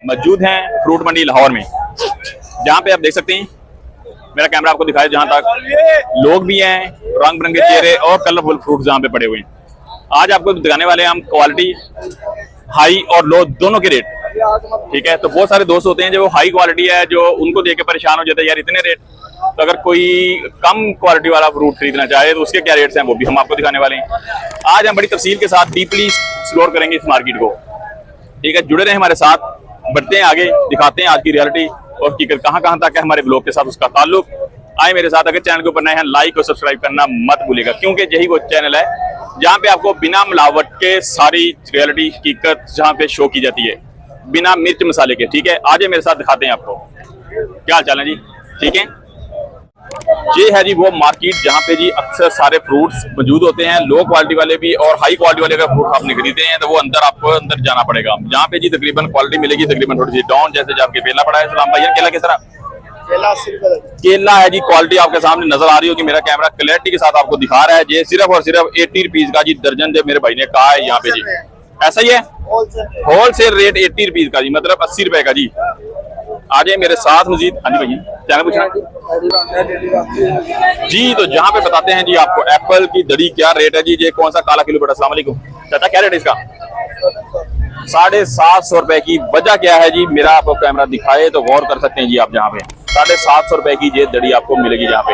मौजूद हैं फ्रूट मंडी लाहौर में, जहाँ पे आप देख सकते हैं, मेरा कैमरा आपको दिखाए, जहाँ तक लोग भी हैं, रंग बिरंगे चेहरे और कलरफुल फ्रूट जहाँ पे पड़े हुए हैं। आज आपको दिखाने वाले हैं हम क्वालिटी हाई और लो दोनों के रेट। ठीक है, तो बहुत सारे दोस्त होते हैं जो हाई क्वालिटी है, जो उनको देख के परेशान हो जाते हैं, यार इतने रेट। तो अगर कोई कम क्वालिटी वाला फ्रूट खरीदना चाहे तो उसके क्या रेट्स हैं वो भी हम आपको दिखाने वाले हैं। आज हम बड़ी तफसील के साथ डीपली एक्सप्लोर करेंगे इस मार्केट को। ठीक है, जुड़े रहे हमारे साथ, बढ़ते हैं आगे, दिखाते हैं आज की रियलिटी और हकीकत कहाँ कहाँ तक है हमारे ब्लॉग के साथ उसका ताल्लुक। आए मेरे साथ, अगर चैनल के ऊपर नए हैं लाइक और सब्सक्राइब करना मत भूलिएगा, क्योंकि यही वो चैनल है जहाँ पे आपको बिना मिलावट के सारी रियलिटी हकीकत जहाँ पे शो की जाती है, बिना मिर्च मसाले के। ठीक है, आज मेरे साथ दिखाते हैं आपको। क्या हाल चाल है जी? ठीक है, ये है जी वो मार्केट जहाँ पे जी अक्सर सारे फ्रूट्स मौजूद होते हैं, लो क्वालिटी वाले भी और हाई क्वालिटी वाले। अगर फ्रूट आपने खरीदे हैं तो वो आपको अंदर जाना पड़ेगा, जहाँ पे जी तकरीबन क्वालिटी मिलेगी तकरीबन थोड़ी सी डाउन, जैसे आपके केला पड़ा है। सलाम भाई, केला किस तरह? केला है जी, क्वालिटी आपके सामने नजर आ रही होगी, मेरा कैमरा क्लैरिटी के साथ आपको दिखा रहा है। ये सिर्फ और सिर्फ 80 रुपीज का जी दर्जन, जो मेरे भाई ने कहा है यहाँ पे जी, ऐसा ही है होलसेल रेट 80 रुपीज का जी, मतलब 80 रुपए का जी। आ जाए मेरे साथ मजीद। हाँ जी भैया, चैनल पूछना जी, तो जहाँ पे बताते हैं जी आपको एप्पल की दड़ी क्या रेट है जी। ये कौन सा काला किलो पड़ा? अस्सलाम वालेकुम चाचा, क्या रेट है इसका? 750 रुपए की। वजह क्या है जी, मेरा आपको कैमरा दिखाए तो गौर कर सकते हैं जी आप, यहाँ पे 750 रुपए की ये दड़ी आपको मिलेगी यहाँ पे।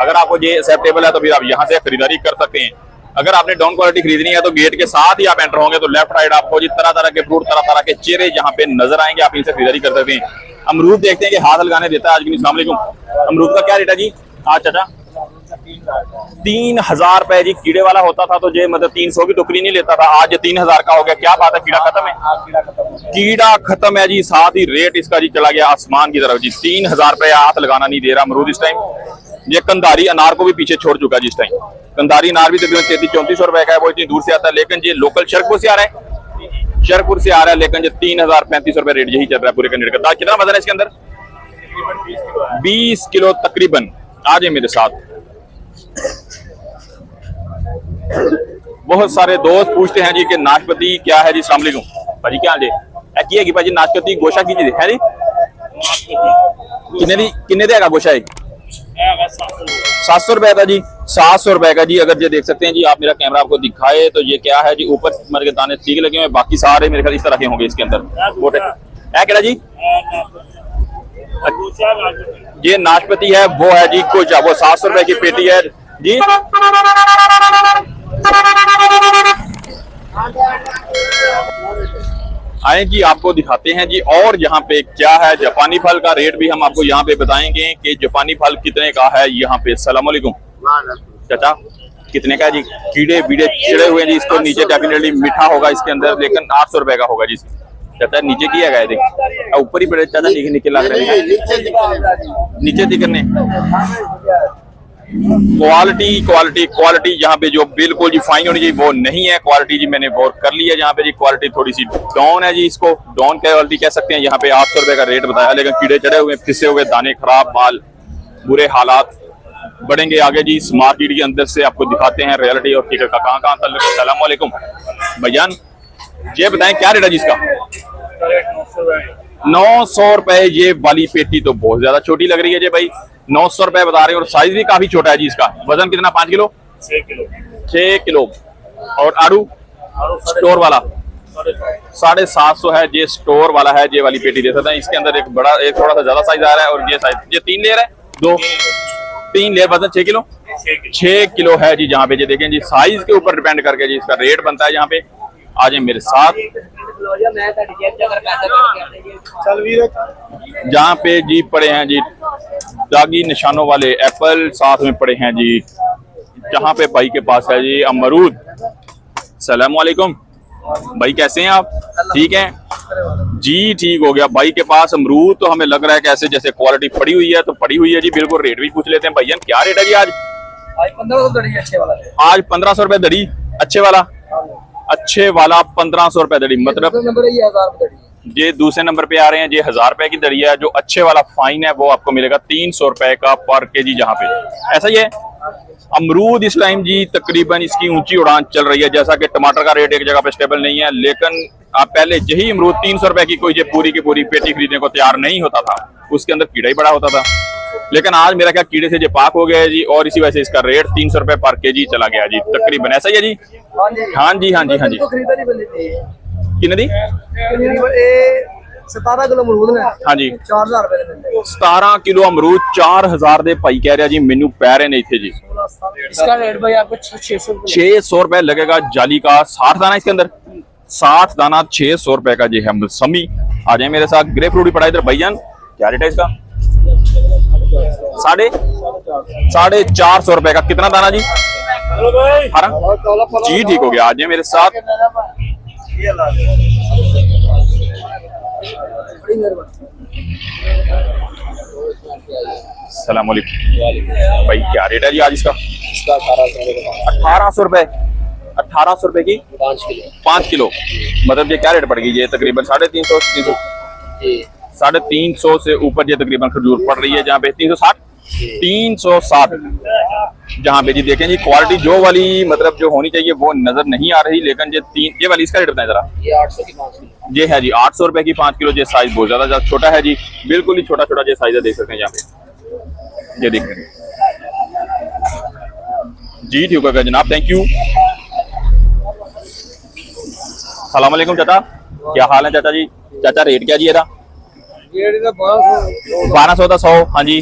अगर आपको ये एक्सेप्टेबल है तो फिर आप यहाँ से खरीदारी कर सकते हैं। अगर आपने डाउन क्वालिटी खरीदनी है तो गेट के साथ ही आप एंटर होंगे तो लेफ्ट राइट आपको जी तरह तरह के फ्रूट, तरह तरह के चेहरे यहाँ पे नजर आएंगे, आप इनसे खरीदारी कर सकते हैं। अमरूद देखते हैं कि हाथ लगाने देता है आज की। अस्सलाम वालेकुम, अमरूद का क्या रेट है जी आज चाचा? 3000 रुपए जी। कीड़े वाला होता था तो ये मतलब 300 की टुकड़ी नहीं लेता था, आज 3000 का हो गया। क्या बात है, कीड़ा खत्म है? कीड़ा खत्म है जी, साथ ही रेट इसका जी चला गया आसमान की तरफ जी। 3000 रुपए हाथ लगाना नहीं दे रहा अमरूद इस टाइम। ये कंधारी अनार को भी पीछे छोड़ चुका जी इस टाइम। कंधारी अनार भी तकरीबन 33-3400 रुपए का है, वो इतनी दूर से आता है। लेकिन ये लोकल शरकपुर से आ रहा है, शरकपुर से आ रहा है, लेकिन ये 3035 रुपए रेट यही चल रहा है पूरे कैंडिडेट का। कितना वजन है इसके अंदर? 20 किलो तकरीबन। आ जाए मेरे साथ। बहुत सारे दोस्त पूछते हैं जी कि नाशपाती क्या है जी। अस्सलाम वालेकुम भाजी, क्या हाल है भाजी? नाशपाती गोशा की जी है जी, कितने देगा गोशा? 700 रुपए का जी, 700 रुपए का जी। अगर ये देख सकते हैं जी आप, मेरा कैमरा आपको दिखाए तो ये क्या है जी, ऊपर मर के दाने ठीक लगे हुए, बाकी सारे मेरे ख्याल इस तरह के होंगे इसके अंदर। है क्या जी? ये नाशपाती है, वो है जी कुछ, वो 700 रुपए की पेटी है जी। आए जी आपको दिखाते हैं जी, और यहाँ पे क्या है, जापानी फल का रेट भी हम आपको यहाँ पे बताएंगे कि जापानी फल कितने का है यहाँ पे। अस्सलाम वालेकुम चाचा, कितने का है जी? कीड़े बीड़े चिड़े हुए जी, इसको नीचे डेफिनेटली मीठा होगा इसके अंदर, लेकिन 800 रुपए का होगा जी चाचा। नीचे किया गया है, ऊपर ही पड़े चाचा, नीचे लग रहे हैं, नीचे दिखने। क्वालिटी क्वालिटी क्वालिटी यहाँ पे जो बिल्कुल जी फाइन होनी चाहिए वो नहीं है क्वालिटी जी, मैंने गौर कर लिया। यहाँ पे जी क्वालिटी थोड़ी सी डाउन है जी, इसको डाउन क्वालिटी कह सकते हैं। यहाँ पे 800 रुपए का रेट बताया, लेकिन कीड़े चढ़े हुए, फिसे हुए दाने, खराब माल, बुरे हालात। बढ़ेंगे आगे जी इस मार्केट के अंदर से, आपको दिखाते हैं रियलिटी और टिकट का कहाँ कहाँ तक। अस्सलाम वालेकुम भैयान, ये बताएं क्या रेट है जी इसका? 900 रुपए ये वाली पेटी तो बहुत ज्यादा छोटी लग रही है जी भाई, 900 रुपए बता रहे हैं, और साइज भी काफी छोटा है जी इसका। वजन कितना? 5 किलो 6 किलो। और आड़ू स्टोर वाला 750 है, ये स्टोर वाला है, ये वाली पेटी दे सकते हैं। इसके अंदर एक बड़ा, एक थोड़ा सा ज्यादा साइज आ रहा है, और ये साइज, ये 3 लेयर है, 3 लेयर, वजन 6 किलो 6 किलो है जी। जहाँ पे ये देखें जी, साइज के ऊपर डिपेंड करके जी इसका रेट बनता है। यहाँ पे आ जाए मेरे साथ, जहाँ पे जी पड़े हैं जी दागी निशानों वाले एप्पल, साथ में पड़े हैं जी, जहाँ पे भाई के पास है जी अमरूद। सलाम वालेकुम भाई, कैसे हैं आप? ठीक हैं जी, ठीक हो गया। भाई के पास अमरूद तो हमें लग रहा है कि ऐसे जैसे क्वालिटी पड़ी हुई है, तो पड़ी हुई है जी बिल्कुल। रेट भी पूछ लेते हैं भैया, क्या रेट है जी आज? 1500 दड़ी अच्छे वाला। आज 1500 रुपए दड़ी, अच्छे वाला, अच्छे वाला 1500 रुपए दड़ी, मतलब ये दूसरे नंबर पे आ रहे हैं। ये 1000 रुपए की दड़ी है, जो अच्छे वाला फाइन है वो आपको मिलेगा 300 रुपए का पर केजी, जहाँ पे ऐसा ही है। अमरूद इस टाइम जी तकरीबन इसकी ऊंची उड़ान चल रही है। जैसा कि टमाटर का रेट एक जगह पे स्टेबल नहीं है, लेकिन आप पहले यही अमरूद 300 रुपए की कोई पूरी की पूरी पेटी खरीदने को तैयार नहीं होता था, उसके अंदर कीड़ा ही बड़ा होता था। लेकिन आज मेरा क्या कीड़े से जो पाक हो गया है जी, और इसी वजह से इसका रेट 300 रुपए पर केजी चला गया जी तकरीबन। ऐसा ही है जी? हाँ जी हाँ जी हाँ जी हाँ जी। तो खरीदारी बंदी थी कितने दी? 17 किलो अमरूद ने हाँ जी 4000 रुपए दे दिंदे। 17 किलो अमरूद 4000 दे भाई कह रहा जी, मैनू पैरे नहीं थे जी। इसका रेट भाई आपको 600 रुपए लगेगा जाली का। 60 दाना इसके अंदर, 60 दाना 600 रुपए का जी है मौसमी। आ जाए मेरे साथ। ग्रेप फ्रूट भी पड़ा इधर भाईजान, क्या रेट है इसका? 450 रुपए का। कितना दाना जी? 18 जी ठीक हो गया। आ जाए मेरे साथ। सलाम वालेकुम भाई, क्या रेट है जी आज इसका? 1800 रुपए। 1800 रुपए की 5 किलो मतलब ये क्या रेट पड़ गई? ये तकरीबन 350 350 से ऊपर ये तकरीबन खजूर पड़ रही है। जहाँ पे 360 जहाँ पे जी देखें जी क्वालिटी जो वाली मतलब जो होनी चाहिए वो नजर नहीं आ रही। लेकिन ये वाली इसका रेट बताएं जरा। ये 800 की 5 किलो ये है जी 800 रुपए की 5 किलो। ये साइज बहुत ज्यादा छोटा है जी, बिल्कुल ही छोटा छोटा ये साइज है, देख सकते हैं यहाँ पे। ये देख रहे हैं जी ठीक है जनाब, थैंक यू। सलाम वालेकुम चाचा, क्या हाल है चाचा जी? चाचा रेट क्या जी ਇਹਦਾ? 1200 ਦਾ 100। हाँ जी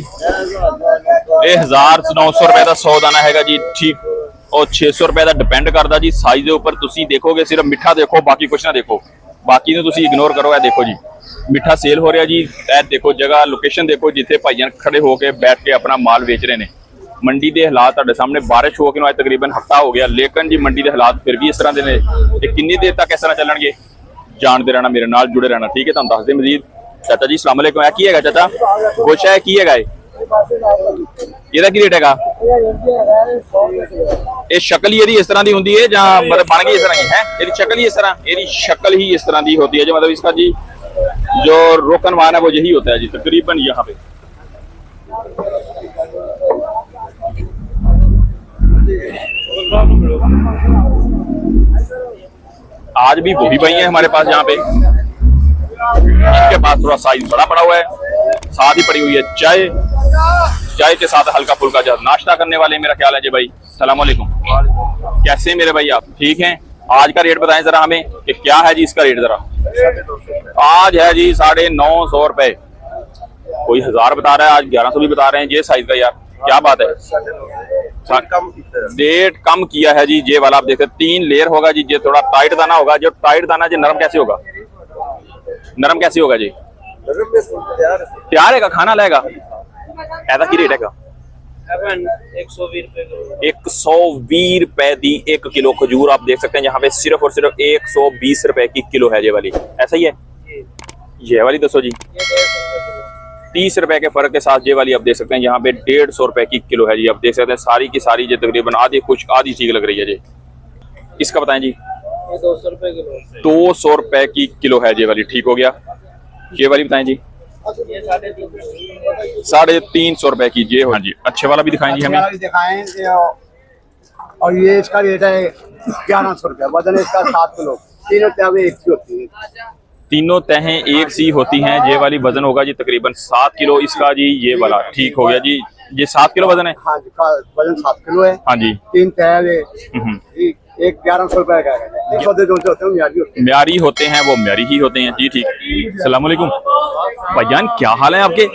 ਇਹ 1900 रुपए ਦਾ 100 दाना हैगा जी ठीक। और 600 रुपए ਦਾ डिपेंड करता जी साइज के ऊपर। तुसी देखोगे सिर्फ मिठा देखो, बाकी कुछ ना देखो, बाकी ਨੂੰ ਤੁਸੀਂ इग्नोर करो। ਇਹ देखो जी मिठा सेल हो रहा जी। ਇਹ देखो जगह लोकेशन देखो जिथे भाईजान खड़े होके बैठ के अपना माल बेच रहे हैं। मंडी के हालात ਤੁਹਾਡੇ सामने, बारिश हो के तकरीबन हफ्ता हो गया, लेकिन जी मंडी के हालात फिर भी इस तरह के ने। कितनी देर तक इस तरह चलणगे जानते रहना, मेरे नाल जुड़े रहना, ठीक है? तुहानू दस दे मजीद। चाचा जी सलाम अलैकुम, की है चाचा? गोशा है की है? ਇਹਦਾ ਕੀ ਰੇਟ ਹੈਗਾ? ਇਹ ਸ਼ਕਲ ਹੀ ਇਹਦੀ ਇਸ ਤਰ੍ਹਾਂ ਦੀ ਹੁੰਦੀ ਹੈ ਜਾਂ मतलब बन गई इस तरह की है? ਇਹਦੀ शक्ल ही इस तरह, ਇਹਦੀ शक्ल ही इस तरह की होती है जो मतलब इसका जी जो रोकन वाहन है वो यही होता है जी तकरीबन यहाँ पे। आज भी गोभी भाई है हमारे पास यहाँ पे, इनके पास थोड़ा साइज बड़ा पड़ा हुआ है। साथ ही पड़ी हुई है चाय, चाय के साथ हल्का फुल्का जो नाश्ता करने वाले मेरा ख्याल है जी भाई। सलाम वालेकुम, कैसे हैं मेरे भाई आप? ठीक हैं? आज का रेट बताएं जरा हमें कि क्या है जी इसका रेट जरा। आज है जी 950 रुपए। कोई 1000 बता रहा है, आज 1100 भी बता रहे हैं। ये साइज का यार क्या बात है, रेट कम किया है जी। ये वाला आप देखते 3 लेयर होगा जी। ये थोड़ा टाइट दाना होगा। जो टाइट दाना जी नरम कैसे होगा? नरम कैसे होगा जी? तैयार है का खाना लेगा? ऐसा की रेट है का? 120 रुपए दी 1 किलो खजूर। आप देख सकते हैं यहाँ पे सिर्फ और सिर्फ 120 रुपए की किलो है ये वाली। ऐसा ही है? ये वाली दसो जी। 30 रुपए के फर्क के साथ ये वाली आप देख सकते हैं यहाँ पे 150 रुपए की किलो है जी। आप देख सकते हैं सारी की सारी ये तकरीबन आधी कुछ आधी ठीक लग रही है जी। इसका बताएं जी। 200 रुपए किलो। 200 रुपए की किलो है ये वाली, ठीक हो गया। ये वाली बताएं जी। 350 रुपए की। ये हाँ जी, अच्छे वाला भी दिखाएं जी हमें। दिखाएं। और ये इसका रेट है 1100 रुपया। वजन इसका 7 किलो। तीनों तहें एक सी होती है। तीनों तहें एक सी होती हैं। ये वाली वजन होगा जी तकरीबन 7 किलो इसका जी। ये वाला ठीक हो गया जी। ये 7 किलो वजन है? हाँ जी, वजन 7 किलो है। हाँ जी। 3 तह एक 1100 रुपए का है। सौदे जो होते हैं म्यारी होते हैं, वो म्यारी ही होते हैं जी। ठीक। सलाम वालेकुम भाईजान, क्या हाल है आपके?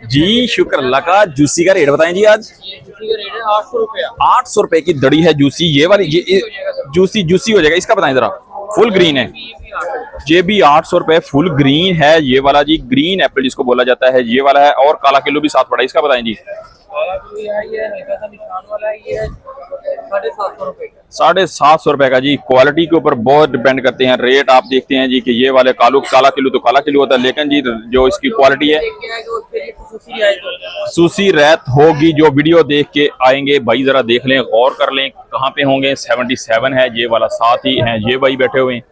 जी शुक्र अल्लाह का। जूसी का रेट बताएं जी आज। 800 रुपए की दड़ी है जूसी। ये वाली ये जूसी हो जाएगा। इसका बताएं जरा। फुल ग्रीन है ये भी 800 रुपए फुल ग्रीन है। ये वाला जी ग्रीन एप्पल जिसको बोला जाता है ये वाला है। और काला किलो भी साथ पड़ा है। इसका बताएं जी। 750 रुपए का जी। क्वालिटी के ऊपर बहुत डिपेंड करते हैं रेट। आप देखते हैं जी कि ये वाले काला किलो तो काला किलो होता है, लेकिन जी जो इसकी क्वालिटी है सूसी रैत होगी। जो वीडियो देख के आएंगे भाई जरा देख लें, गौर कर लें कहाँ पे होंगे। 77 है ये वाला, साथ ही है ये भाई बैठे हुए हैं,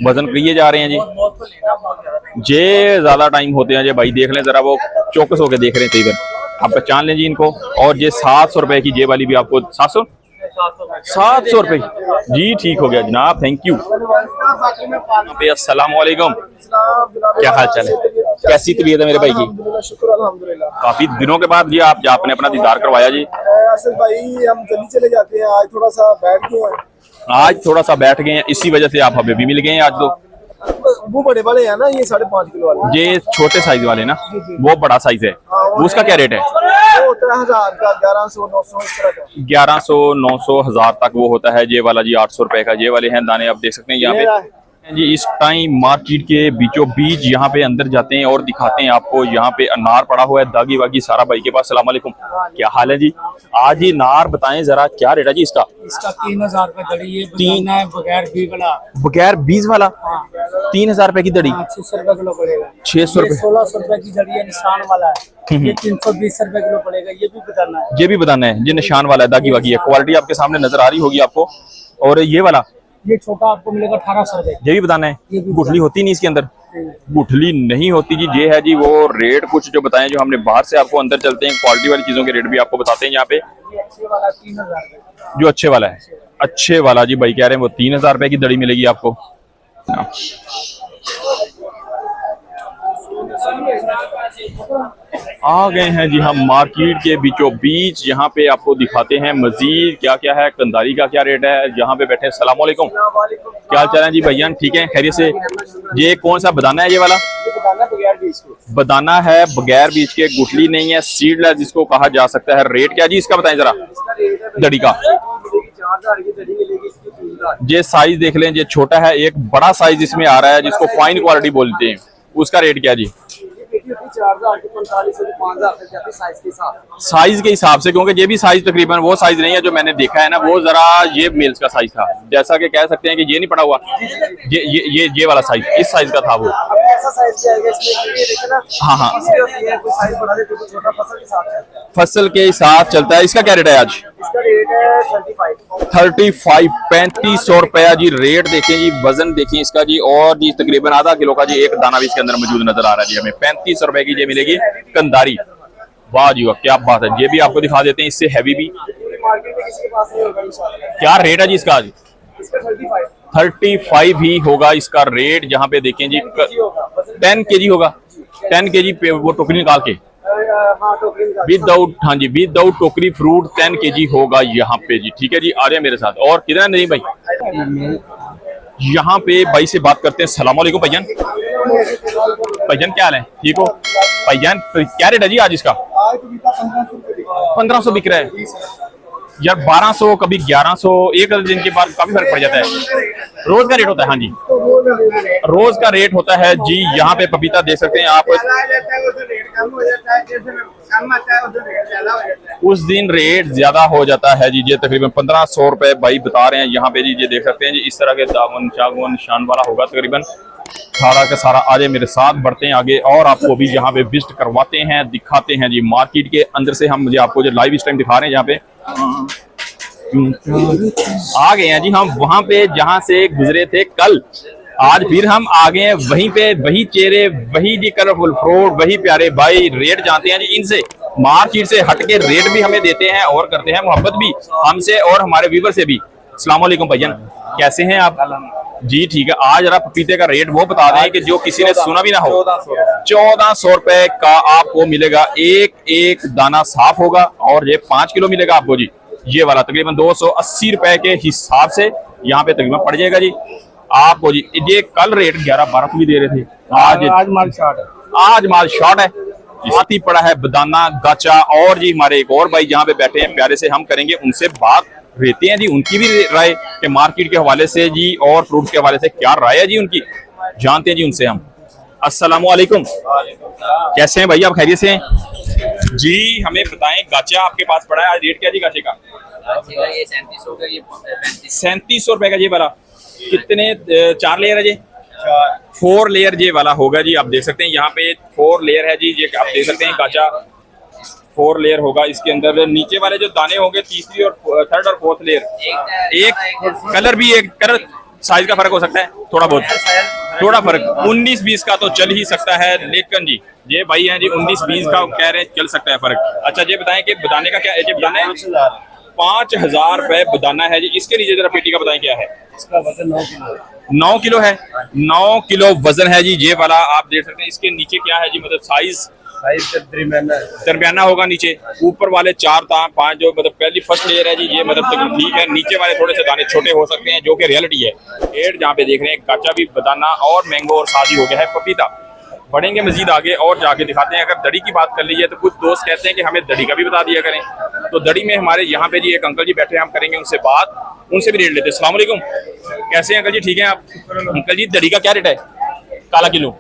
वजन किए जा रहे हैं जी। जे ज्यादा टाइम होते हैं जी भाई, देख लें जरा, वो चौकस होके देख रहे थे इधर। आप पहचान लें जी इनको। और ये 700 रुपए की ये वाली भी आपको 700 रुपए जी, ठीक हो गया जनाब, थैंक यू। अस्सलाम वालेकुम, क्या हाल चाल है, कैसी तबीयत है मेरे भाई की? शुक्र अल्हम्दुलिल्लाह। काफी दिनों के बाद जी आप आपने अपना दीदार करवाया जी। असल भाई हम जल्दी चले जाते हैं, आज थोड़ा सा बैठ गए हैं। आज थोड़ा सा बैठ गए हैं, इसी वजह से आप हमें भी मिल गए हैं आज। तो वो बड़े वाले हैं ना, ये 5.5 किलो वाले, ये छोटे साइज वाले ना, वो बड़ा साइज है, वो उसका क्या रेट है? वो होता है 1000 का, 1100 900 इस तरह का। 1100 900 1000 तक वो होता है। ये वाला जी 800 रुपए का ये वाले हैं दाने, आप देख सकते हैं यहाँ पे जी। इस टाइम मार्केट के बीचों बीच यहाँ पे अंदर जाते हैं और दिखाते हैं आपको। यहाँ पे अनार पड़ा हुआ है, दागी वागी सारा भाई के पास। सलाम वालेकुम, क्या हाल है जी? आज ये नार बताएं जरा, क्या रेट है जी इसका? इसका 3000 रुपए दड़ी, ये बताना है बगैर बीज वाला। बगैर बीज वाला हाँ। 3000 रुपए की दड़ी, 600 रुपए किलो पड़ेगा। 600 रुपए। 1600 रुपए की दड़ी है, निशान वाला है, ये 320 रुपए किलो पड़ेगा। ये भी बताना है, ये भी बताना है। ये निशान वाला है, दागी वागी है, क्वालिटी आपके सामने नजर आ रही होगी आपको। और ये वाला, ये छोटा आपको मिलेगा 1800 रुपए। ये भी बताना है। ये भी गुठली होती नहीं इसके अंदर, गुठली नहीं होती जी। ये है जी वो रेट कुछ जो बताएं जो हमने बाहर से आपको। अंदर चलते हैं, क्वालिटी वाली चीजों के रेट भी आपको बताते हैं यहाँ पे। ये अच्छे वाला 3000 रुपए। जो अच्छे वाला है, अच्छे वाला जी भाई कह रहे हैं वो 3000 रुपए की दड़ी मिलेगी आपको। आ गए हैं जी हम मार्केट के बीचों बीच। यहाँ पे आपको दिखाते हैं मजीद क्या क्या है, कंदारी का क्या रेट है। यहाँ पे बैठे हैं। सलाम वालेकुम, क्या हाल चाल है जी भैया? ठीक है, खैरियत से। ये कौन सा बदाना है? ये वाला बदाना है बगैर बीज के, गुठली नहीं है, सीडलेस जिसको कहा जा सकता है। रेट क्या जी इसका बताएं जरा, दड़ी का? ये साइज देख लें, ये छोटा है, एक बड़ा साइज इसमें आ रहा है जिसको फाइन क्वालिटी बोलते हैं। उसका रेट क्या जी? 4000 के 45 से 5000 तक जाती है साइज के हिसाब से, क्योंकि ये भी साइज तकरीबन वो साइज नहीं है जो मैंने देखा है ना, वो जरा ये मेल्स का साइज था। जैसा कि कह सकते हैं कि ये नहीं पड़ा हुआ, ये वाला साइज, इस साइज का था वो। ऐसा साइज जाएगा इसमें, ये देखिए ना। हाँ हाँ, कोई साइज बढ़ा देते हैं, छोटा फसल के साथ चलता है। फसल के साथ चलता है। इसका क्या रेट है आज? इसका रेट है 35 3500 रुपया जी। रेट देखें जी, वजन देखें इसका जी, और जी तकरीबन आधा किलो का जी एक दाना भी इसके अंदर मौजूद नजर आ रहा है जी हमें। 3500 रुपए की ये मिलेगी कंदारी। वाह जी वाह, क्या बात है। ये भी आपको दिखा देते हैं, इससे हैवी भी। मार्केट में किसी के पास नहीं होगा इंशाल्लाह। क्या रेट है जी इसका आज? इसका 35 ही होगा इसका रेट। जहाँ पे देखें जी 10 केजी होगा, 10 केजी पे वो टोकरी निकाल के विदाउट, हाँ जी विदाउट टोकरी फ्रूट 10 केजी होगा यहाँ पे जी। ठीक है जी, आ रहे हैं मेरे साथ। और कितना नहीं भाई, यहाँ पे भाई से बात करते हैं। सलाम वालेकुम भैया, भैया क्या हाल है? ठीक हो भैया? क्या रेट है जी आज इसका? 1500 बिक रहा है यार, 1200 कभी 1100, एक दिन के बाद काफी फर्क पड़ जाता है। रोज का रेट होता है? हाँ जी, रोज का रेट होता है जी। यहाँ पे पपीता देख सकते हैं आप, उस दिन रेट ज्यादा हो जाता है जी। ये तकरीबन 1500 रुपए भाई बता रहे हैं यहाँ पे जी। ये देख सकते हैं जी, इस तरह के दामन चागवन निशान वाला होगा तकरीबन सारा का सारा। आज मेरे साथ बढ़ते हैं आगे और आपको भी यहाँ पे विजिट करवाते हैं, दिखाते हैं जी मार्केट के अंदर से। हम मुझे आपको जो लाइव इस टाइम दिखा रहे हैं, यहाँ पे आ गए हैं जी हम वहां पे जहां से गुजरे थे कल। आज फिर हम आ गए हैं वहीं पे, वही चेहरे, वही जी कलरफुल फ्रूट, वही प्यारे भाई। रेट जानते हैं जी इनसे, मार्केट से हट के रेट भी हमें देते हैं और करते हैं मोहब्बत भी हमसे और हमारे व्यूवर से भी। अस्सलाम वालेकुम भैया, कैसे हैं आप? जी ठीक है। आज जरा पपीते का रेट वो बता दें कि जो किसी ने सुना भी ना हो। 1400 रुपए का आपको मिलेगा, एक दाना साफ होगा और ये 5 किलो मिलेगा आपको जी। ये वाला तकरीबन 280 रुपए के हिसाब से यहाँ पे तकरीबन पड़ जाएगा जी आपको जी। ये कल रेट 11-12 भी दे रहे थे, आज माल शॉर्ट है। आज माल शॉर्ट है, साथ ही पड़ा है बदाना, गाचा। और जी हमारे एक और भाई जहाँ पे बैठे हैं प्यारे से, हम करेंगे उनसे बात, रहते हैं जी उनकी भी राय कि मार्केट के हवाले से जी और फ्रूट के हवाले से क्या राय है जी उनकी, जानते हैं जी उनसे हम। अस्सलाम वालेकुम, कैसे हैं भैया? आप खैरियत से हैं जी? हमें बताएं, गाचा आपके पास पड़ा है, आज रेट क्या जी गाचे का? 3700 रुपए का ये वाला। कितने 4 लेयर है जी? 4 लेयर ये वाला होगा जी। आप देख सकते हैं यहाँ पे 4 लेयर है जी। ये आप देख सकते हैं गाचा 4 लेयर होगा। इसके अंदर नीचे वाले जो दाने होंगे तीसरी और थर्ड और फोर्थ लेयर, एक कलर भी, एक कलर साइज का फर्क हो सकता है थोड़ा बहुत, थोड़ा फर्क 19-20 का तो चल ही सकता है, लेकिन जी ये भाई हैं जी 19-20 का कह रहे हैं चल सकता है फर्क। अच्छा ये बताएं कि बदाने का क्या है, ये बदाना है 5,000 रुपए बदाना है जी। इसके नीचे जरा पेटी का बताएं क्या है। इसका वजन 9 किलो है। 9 किलो है, 9 किलो वजन है जी ये वाला, आप देख सकते हैं। इसके नीचे क्या है जी, मतलब साइज दरमियाना होगा, नीचे ऊपर वाले 4 था 5 जो मतलब पहली फर्स्ट लेयर है जी ये, मतलब तक ठीक है। नीचे वाले थोड़े से दाने छोटे हो सकते हैं जो कि रियलिटी है। पेड़ जहाँ पे देख रहे हैं गाचा भी बदाना और मैंगो और साथ ही हो गया है पपीता। बढ़ेंगे मजीद आगे और जाके दिखाते हैं। अगर दड़ी की बात कर लीजिए तो कुछ दोस्त कहते हैं कि हमें दड़ी का भी बता दिया करें, तो दड़ी में हमारे यहाँ पे जी एक अंकल जी बैठे हैं, हम करेंगे उनसे बात, उनसे भी रेट लेते हैं। अस्सलाम वालेकुम, कैसे हैं अंकल जी, ठीक हैं आप? अंकल जी दड़ी का क्या रेट है काला किलो?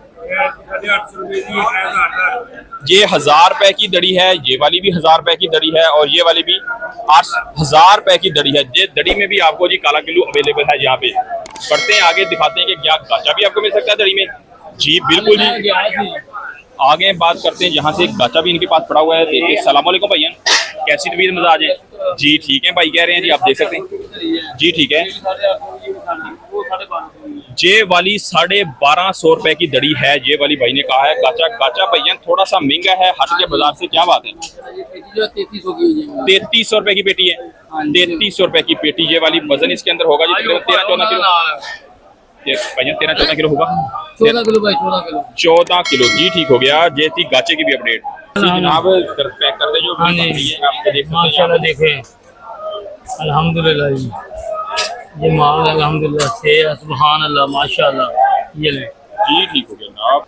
ये 1000 रुपए की दड़ी है, ये वाली भी 1000 रुपए की दड़ी है और ये वाली भी 1000 रुपए की दड़ी है। ये दड़ी में भी आपको जी काला किलो अवेलेबल है यहाँ पे। बढ़ते हैं आगे, दिखाते हैं कि क्या गाचा भी आपको मिल सकता है दड़ी में। जी बिल्कुल जी, आगे बात करते हैं। यहाँ से एक गाचा भी इनके पास पड़ा हुआ है। देखिए, अस्सलाम वालेकुम भैया, कैसी तबीयत मिजाज है? जी ठीक है भाई, कह रहे हैं जी, आप देख सकते हैं जी ठीक है। ये वाली 1250 रुपए की दड़ी है, ये वाली भाई ने कहा है। गाचा गाचा भैया थोड़ा सा महंगा है हट के बाजार से, क्या बात है? 3300 रुपए की पेटी है, 3300 रुपए की पेटी ये वाली। वजन इसके अंदर होगा जी 13-14 किलो भैया, 13-14 किलो होगा। 14 किलो भाई, 14 किलो 14 किलो जी ठीक हो गया। ये थी गाचे की भी अपडेट जनाब। पैक कर दे जो हाँ जी, आपको देख सकते माशाल्लाह देखें, अल्हम्दुलिल्लाह जी, ये माल अल्हम्दुलिल्लाह से सुभान अल्लाह माशाल्लाह। ये ले जी ठीक हो गया जनाब।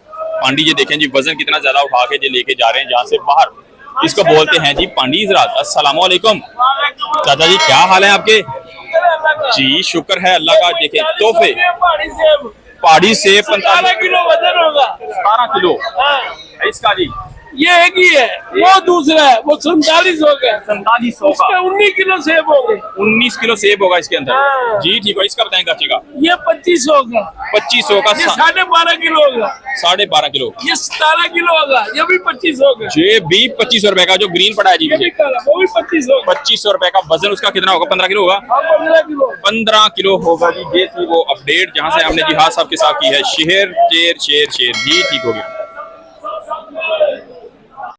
पांडी जी देखें जी, वजन कितना ज्यादा उठा के जी लेके जा रहे हैं जहाँ से बाहर। इसको बोलते हैं जी पांडी हज़रात। अस्सलाम वालेकुम चाचा जी, क्या हाल है आपके? जी शुक्र है अल्लाह का। देखें तोहफे पहाड़ी सेब 17 किलो वजन होगा। 17 किलो इसका जी, ये एक ही है, वो दूसरा है, वो 4700 का। 4700 का 19 किलो सेब हो गए। 19 किलो सेब होगा इसके अंदर। हाँ। जी ठीक है, इसका बताएं गाचे का? ये 2500 का। 2500 का, ये 12.5 किलो होगा। 12.5 किलो। ये 17 किलो होगा, ये भी 2500 का। ये भी 2500 रुपए का, जो ग्रीन पड़ा है जी ये भी काला, वो भी 2500 का। 2500 रुपए का। वजन उसका कितना होगा? 15 किलो होगा। हाँ, 15 किलो 15 किलो होगा जी। ये थी वो अपडेट जहाँ से हमने जिहाद साहब के साथ की है। शेर शेर शेर शेर जी ठीक हो गया।